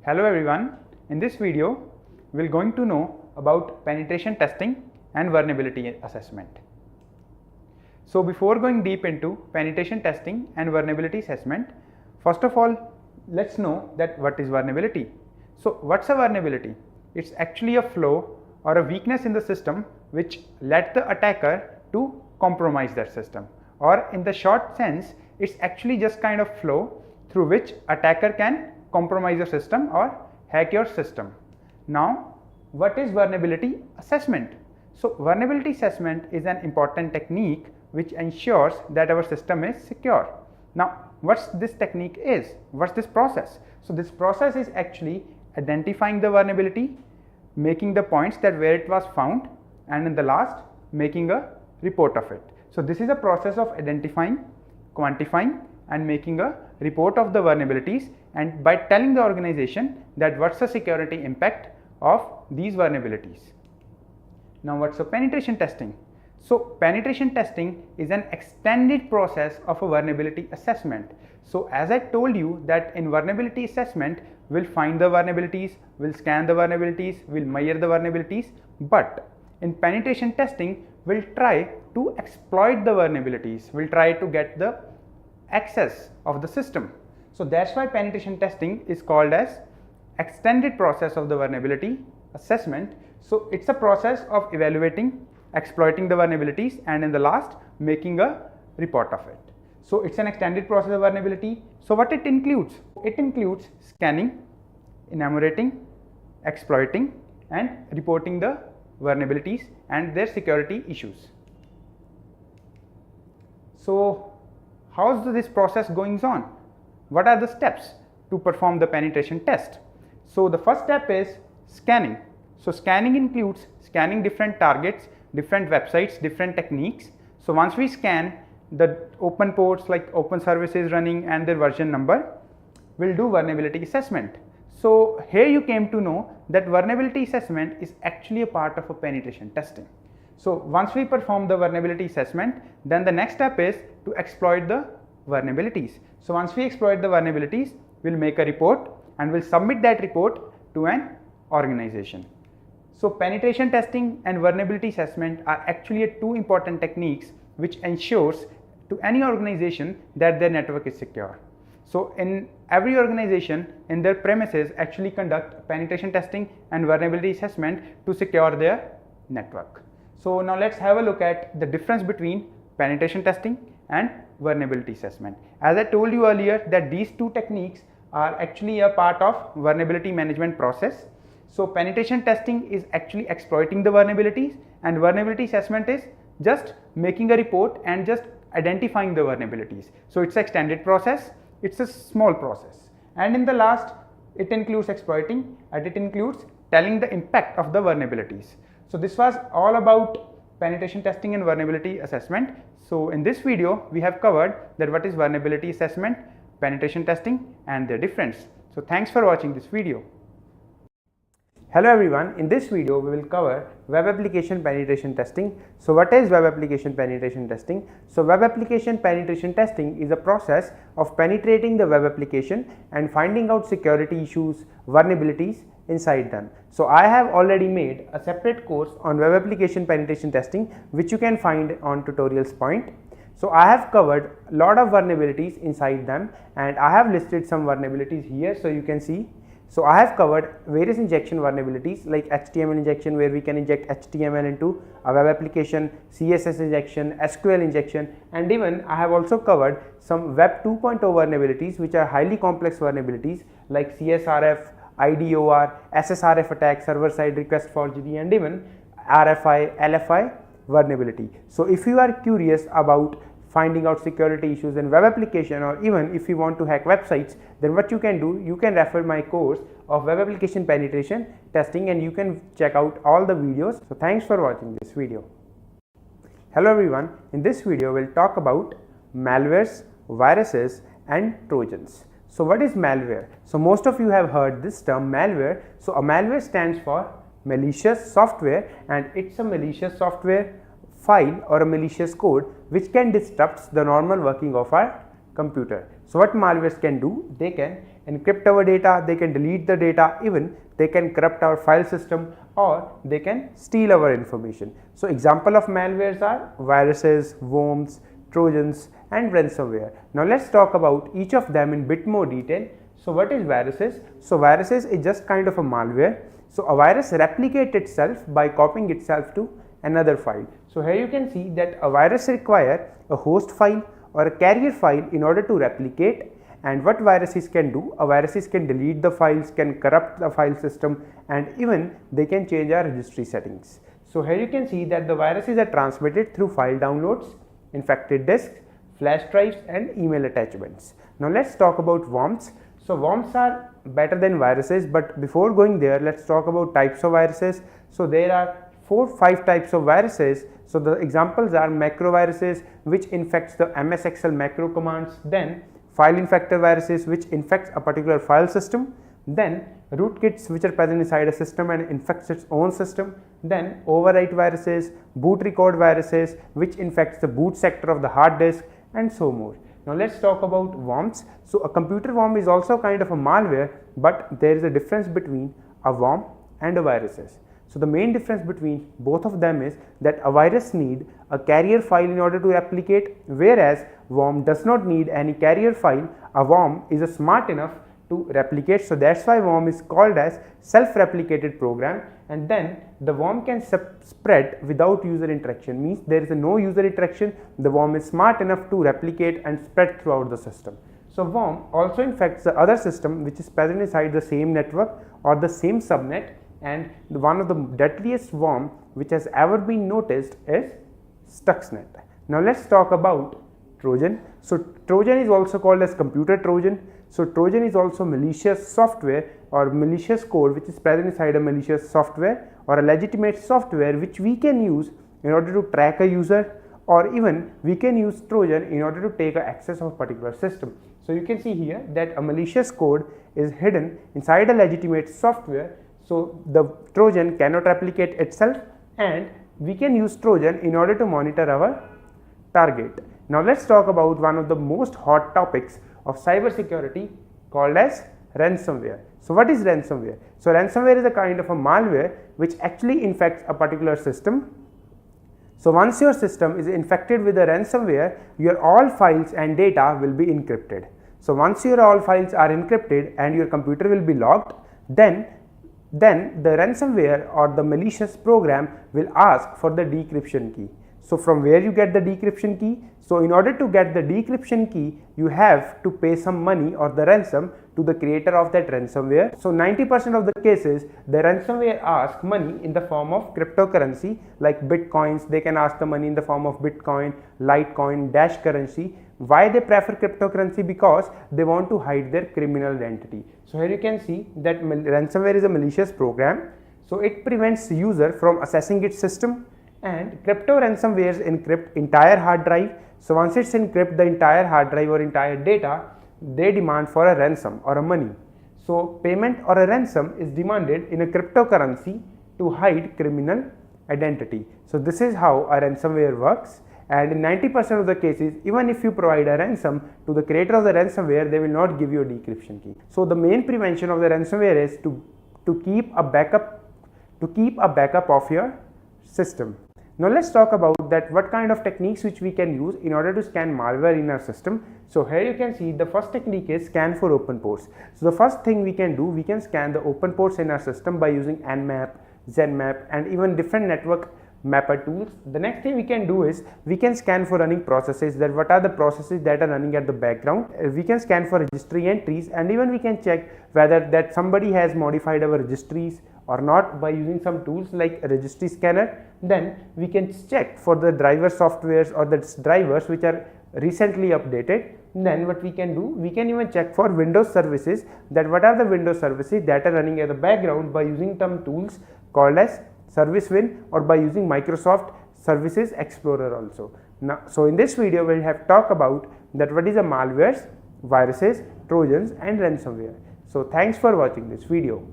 Hello everyone, in this video we are going to know about penetration testing and vulnerability assessment. So before going deep into penetration testing and vulnerability assessment, first of all let's know that what is vulnerability. So what's a vulnerability? It's actually a flaw or a weakness in the system which led the attacker to compromise that system, or in the short sense it's actually just kind of flaw through which attacker can compromise your system or hack your system. Now what is vulnerability assessment? So vulnerability assessment is an important technique which ensures that our system is secure. Now what's this technique is? What's this process? So this process is actually identifying the vulnerability, making the points that where it was found, and in the last making a report of it. So this is a process of identifying, quantifying and making a report of the vulnerabilities, and by telling the organization that what's the security impact of these vulnerabilities. Now what's the penetration testing? So penetration testing is an extended process of a vulnerability assessment. So as I told you that in vulnerability assessment we'll find the vulnerabilities, we'll scan the vulnerabilities, we'll measure the vulnerabilities, but in penetration testing we'll try to exploit the vulnerabilities, we'll try to get the access of the system. So that's why penetration testing is called as extended process of the vulnerability assessment. So it's a process of evaluating, exploiting the vulnerabilities, and in the last making a report of it. So it's an extended process of vulnerability. So what it includes? It includes scanning, enumerating, exploiting and reporting the vulnerabilities and their security issues. So how is this process going on? What are the steps to perform the penetration test? So the first step is scanning. So scanning includes scanning different targets, different websites, different techniques. So once we scan the open ports like open services running and their version number, we'll do vulnerability assessment. So here you came to know that vulnerability assessment is actually a part of a penetration testing. So once we perform the vulnerability assessment, then the next step is to exploit the vulnerabilities. So once we exploit the vulnerabilities, we'll make a report and we'll submit that report to an organization. So penetration testing and vulnerability assessment are actually two important techniques which ensures to any organization that their network is secure. So in every organization in their premises actually conduct penetration testing and vulnerability assessment to secure their network. So now let's have a look at the difference between penetration testing and vulnerability assessment. As I told you earlier that these two techniques are actually a part of vulnerability management process. So penetration testing is actually exploiting the vulnerabilities and vulnerability assessment is just making a report and just identifying the vulnerabilities. So it's an extended process, it's a small process, and in the last it includes exploiting and it includes telling the impact of the vulnerabilities. So this was all about penetration testing and vulnerability assessment. So in this video we have covered that what is vulnerability assessment, penetration testing and their difference. So thanks for watching this video. Hello everyone, in this video we will cover web application penetration testing. So what is web application penetration testing? So web application penetration testing is a process of penetrating the web application and finding out security issues, vulnerabilities inside them. So I have already made a separate course on web application penetration testing which you can find on tutorials point. So I have covered a lot of vulnerabilities inside them and I have listed some vulnerabilities here so you can see. So I have covered various injection vulnerabilities like HTML injection where we can inject HTML into a web application, CSS injection, SQL injection, and even I have also covered some web 2.0 vulnerabilities which are highly complex vulnerabilities like CSRF, IDOR, SSRF attack, server side request forgery, and even RFI, LFI vulnerability. So if you are curious about finding out security issues in web application, or even if you want to hack websites, then what you can do, you can refer my course of web application penetration testing and you can check out all the videos. So thanks for watching this video. Hello everyone, in this video we'll talk about malwares, viruses and trojans. So what is malware? So most of you have heard this term malware. So a malware stands for malicious software, and it's a malicious software file or a malicious code which can disrupt the normal working of our computer. So what malwares can do? They can encrypt our data, they can delete the data, even they can corrupt our file system, or they can steal our information. So example of malwares are viruses, worms, trojans and ransomware. Now let's talk about each of them in bit more detail. So what is viruses? So viruses is just kind of a malware. So a virus replicates itself by copying itself to another file. So here you can see that a virus requires a host file or a carrier file in order to replicate. And what viruses can do? A viruses can delete the files, can corrupt the file system, and even they can change our registry settings. So here you can see that the viruses are transmitted through file downloads, infected disks, flash drives and email attachments. Now let's talk about worms. So worms are better than viruses, but before going there, let's talk about types of viruses. So there are 4-5 types of viruses. So the examples are macroviruses, which infects the MS Excel macro commands, then file infector viruses, which infects a particular file system, then rootkits, which are present inside a system and infects its own system, then overwrite viruses, boot record viruses, which infects the boot sector of the hard disk, and so more. Now let's talk about worms. So a computer worm is also kind of a malware, but there is a difference between a worm and a viruses. So the main difference between both of them is that a virus need a carrier file in order to replicate, whereas worm does not need any carrier file. A worm is smart enough to replicate, so that's why worm is called as self-replicated program. And then the worm can spread without user interaction, means there is no user interaction. The worm is smart enough to replicate and spread throughout the system. So worm also infects the other system which is present inside the same network or the same subnet. And one of the deadliest worm which has ever been noticed is Stuxnet. Now let's talk about Trojan. So Trojan is also called as computer Trojan. So Trojan is also malicious software or malicious code which is present inside a malicious software or a legitimate software which we can use in order to track a user, or even we can use Trojan in order to take access of a particular system. So you can see here that a malicious code is hidden inside a legitimate software. So the Trojan cannot replicate itself, and we can use Trojan in order to monitor our target. Now let's talk about one of the most hot topics of cybersecurity called as ransomware. So what is ransomware? So ransomware is a kind of a malware which actually infects a particular system. So once your system is infected with a ransomware, your all files and data will be encrypted. So once your all files are encrypted and your computer will be locked, then the ransomware or the malicious program will ask for the decryption key. So from where you get the decryption key? So in order to get the decryption key, you have to pay some money or the ransom to the creator of that ransomware. So 90% of the cases, the ransomware asks money in the form of cryptocurrency like bitcoins. They can ask the money in the form of Bitcoin, Litecoin, Dash currency. Why they prefer cryptocurrency? Because they want to hide their criminal identity. So here you can see that ransomware is a malicious program. So it prevents user from accessing its system, and crypto ransomwares encrypt entire hard drive. So once it's encrypt the entire hard drive or entire data, they demand for a ransom or a money. So payment or a ransom is demanded in a cryptocurrency to hide criminal identity. So this is how a ransomware works. And in 90% of the cases, even if you provide a ransom to the creator of the ransomware, they will not give you a decryption key. So the main prevention of the ransomware is to keep a backup of your system. Now let's talk about that what kind of techniques which we can use in order to scan malware in our system. So here you can see the first technique is scan for open ports. So the first thing we can do, we can scan the open ports in our system by using Nmap, Zenmap and even different network mapper tools. The next thing we can do is we can scan for running processes, that what are the processes that are running at the background. We can scan for registry entries, and even we can check whether that somebody has modified our registries or not by using some tools like a registry scanner. Then we can check for the driver softwares or the drivers which are recently updated. Then what we can do, we can even check for Windows services, that what are the Windows services that are running at the background by using some tools called as ServiceWin, or by using Microsoft Services Explorer also. Now, so in this video we have talked about that what is a malwares, viruses, trojans and ransomware. So thanks for watching this video.